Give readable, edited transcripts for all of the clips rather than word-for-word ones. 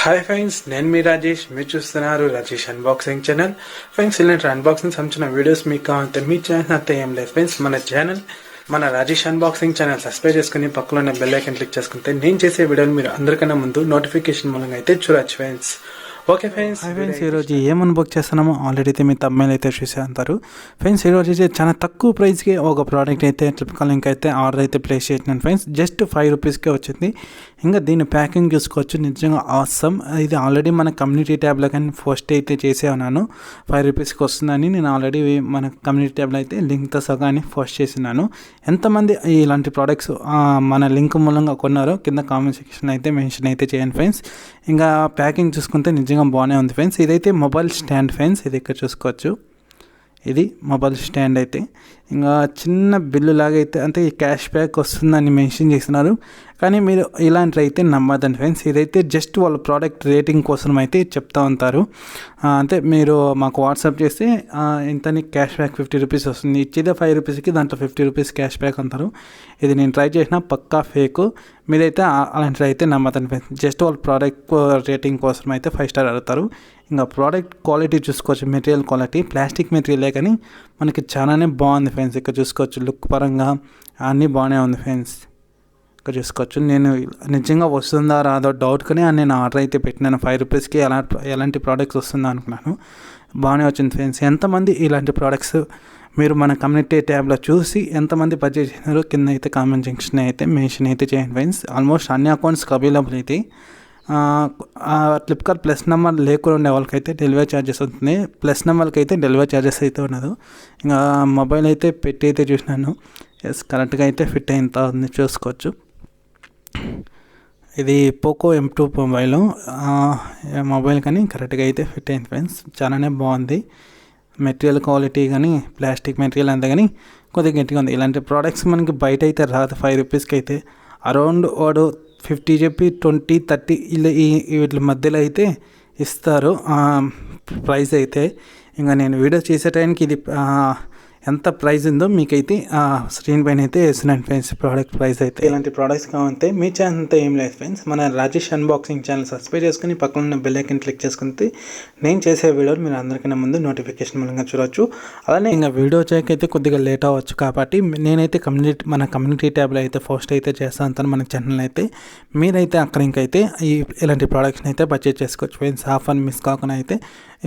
Hi friends, నేను మీ రాజేష్. మీరు చూస్తున్నారు రాజేష్ అన్బాక్సింగ్ ఛానల్. ఫ్రెండ్స్, ఇలాంటి అన్బాక్సింగ్ సంబంధించిన వీడియోస్ మీకు కావాలంటే మీ ఛానల్ అంతా ఏం లేదు ఫ్రెండ్స్. మన రాజేష్ అన్బాక్సింగ్ ఛానల్ సబ్స్క్రైబ్ చేసుకుని పక్కలో ఉన్న బెల్ ఐకాన్ క్లిక్ చేసుకుంటే నేను చేసే వీడియోలు మీరు అందరికన్నా ముందు నోటిఫికేషన్ మూలంగా అయితే చూడొచ్చు ఫ్రెండ్స్. ఓకే ఫ్రెండ్స్, ఈరోజు ఏం అన్బాక్స్ చేస్తున్నామో ఆల్రెడీ అయితే మీ తమ్ముళ్ళు అయితే చూసే అంటారు ఫ్రెండ్స్. ఈరోజు అయితే చాలా తక్కువ ప్రైస్కి ఒక ప్రోడక్ట్ అయితే ఫ్లిప్కార్ట్ లింక్ అయితే ఆర్డర్ అయితే ప్లేస్ చేసినాను ఫ్రెండ్స్. జస్ట్ 5 రూపీస్కే వచ్చింది. ఇంకా దీని ప్యాకింగ్ చూసుకోవచ్చు, నిజంగా ఆసమ్. ఇది ఆల్రెడీ మన కమ్యూనిటీ ట్యాబ్లో కానీ పోస్ట్ అయితే చేసే ఉన్నాను. 5 రూపీస్కి వస్తుందని నేను ఆల్రెడీ మన కమ్యూనిటీ ట్యాబ్లో అయితే లింక్తో సగాన్ని పోస్ట్ చేసినాను. ఎంతమంది ఇలాంటి ప్రోడక్ట్స్ మన లింక్ మూలంగా కొన్నారో కింద కామెంట్ సెక్షన్ అయితే మెన్షన్ అయితే చేయండి ఫ్రెండ్స్. ఇంకా ప్యాకింగ్ చూసుకుంటే నిజంగా బాగానే ఉంది ఫ్రెండ్స్. ఇదైతే మొబైల్ స్టాండ్ ఫ్రెండ్స్, ఇది ఇక్కడ చూసుకోవచ్చు. ఇది మొబైల్ స్టాండ్ అయితే ఇంకా చిన్న బిల్లు లాగా అయితే అంటే ఈ క్యాష్ బ్యాక్ వస్తుందని మెన్షన్ చేస్తున్నారు. కానీ మీరు ఇలాంటివి అయితే నమ్మద్దండి ఫ్రెండ్స్. ఇదైతే జస్ట్ వాళ్ళ ప్రోడక్ట్ రేటింగ్ కోసం అయితే చెప్తా ఉంటారు. అంటే మీరు మాకు వాట్సాప్ చేస్తే ఇంతని క్యాష్ బ్యాక్ 50 రూపీస్ వస్తుంది, ఇచ్చేదే 5 రూపీస్కి దాంట్లో 50 రూపీస్ క్యాష్ బ్యాక్ అంటారు. ఇది నేను ట్రై చేసిన పక్కా ఫేక్. మీరైతే అలాంటివి అయితే నమ్మద్దండి ఫ్రెండ్స్. జస్ట్ వాళ్ళ ప్రోడక్ట్ రేటింగ్ కోసం అయితే 5 స్టార్ అడుగుతారు. ఇంకా ప్రోడక్ట్ క్వాలిటీ చూసుకోవచ్చు, మెటీరియల్ క్వాలిటీ ప్లాస్టిక్ మెటీరియలే కానీ మనకి చాలానే బాగుంది ఫ్రెండ్స్. ఇక్కడ చూసుకోవచ్చు, లుక్ పరంగా అన్నీ బాగానే ఉంది ఫ్రెండ్స్. ఇక్కడ చూసుకోవచ్చు. నేను నిజంగా వస్తుందా రాదో డౌట్ కానీ నేను ఆర్డర్ అయితే పెట్టినాను. 5 రూపీస్కి ఎలాంటి ప్రోడక్ట్స్ వస్తుందా అనుకున్నాను. బాగానే వచ్చింది ఫ్రెండ్స్. ఎంతమంది ఇలాంటి ప్రోడక్ట్స్ మీరు మన కమ్యూనిటీ ట్యాబ్లో చూసి ఎంతమంది పర్చేజ్ చేసినారో కింద అయితే కామెంట్ సెక్షన్ అయితే మెన్షన్ అయితే చేయండి ఫ్రెండ్స్. ఆల్మోస్ట్ అన్ని అకౌంట్స్కి అవైలబుల్ అయితే. ఫ్లిప్కార్ట్ ప్లస్ నెంబర్ లేకుండా ఉండే వాళ్ళకైతే డెలివరీ ఛార్జెస్ ఉంటుంది, ప్లస్ నెంబర్కి అయితే డెలివరీ ఛార్జెస్ అయితే ఉండదు. ఇంకా మొబైల్ అయితే పెట్టి అయితే చూసినాను. ఎస్, కరెక్ట్గా అయితే ఫిట్ అయిన ఉంది చూసుకోవచ్చు. ఇది పోకో M2 మొబైల్ కానీ కరెక్ట్గా అయితే ఫిట్ అయింది ఫ్రెండ్స్. చాలానే బాగుంది. మెటీరియల్ క్వాలిటీ కానీ ప్లాస్టిక్ మెటీరియల్ అంతా కానీ కొద్దిగా గట్టిగా ఉంది. ఇలాంటి ప్రోడక్ట్స్ మనకి బయట అయితే రాదు. 5 రూపీస్కి అయితే అరౌండ్ వాడు 50 చెప్పి 20, 30 ఇలా వీటి మధ్యలో అయితే ఇస్తారు ప్రైస్ అయితే. ఇంకా నేను వీడియో చేసే టైంకి ఇది ఎంత ప్రైస్ ఉందో మీకైతే స్క్రీన్ పైన అయితే వేస్తున్నాను ఫ్రెండ్స్ ప్రోడక్ట్ ప్రైస్ అయితే. ఇలాంటి ప్రోడక్ట్స్ కావాలంటే మీ ఛానల్ అంతా ఏం లేదు ఫ్రెండ్స్. మన రాజేష్ అన్బాక్సింగ్ ఛానల్ సబ్స్క్రైబ్ చేసుకుని పక్కన ఉన్న బెల్ ఐకాన్ క్లిక్ చేసుకుంటే నేను చేసే వీడియోలు మీరు అందరికన్నా ముందు నోటిఫికేషన్ మూలంగా చూడవచ్చు. అలానే ఇంకా వీడియో చేయకైతే కొద్దిగా లేట్ అవ్వచ్చు కాబట్టి నేనైతే మన కమ్యూనిటీ ట్యాబ్లో అయితే పోస్ట్ అయితే చేస్తాను మన ఛానల్ అయితే. మీరైతే అక్కడ ఇంకైతే ఇలాంటి ప్రోడక్ట్స్ని అయితే పర్చేజ్ చేసుకోవచ్చు ఫ్రెండ్స్. ఆఫర్ మిస్ కాకుండా అయితే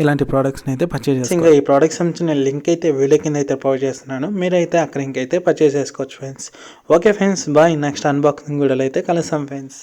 ఇలాంటి ప్రోడక్ట్స్ని అయితే పర్చేజ్ చేసుకోవచ్చు. ఇంకా ఈ ప్రోడక్ట్స్ సంబంధించిన లింక్ అయితే వీడియో కింద అయితే ప్రొవైడ్ చేస్తున్నాను. మీరైతే అక్కడ ఇంకైతే పర్చేజ్ చేసుకోవచ్చు friends. Okay friends, bye. Next unboxing వీడియోలో అయితే కలుస్తాం ఫ్రెండ్స్.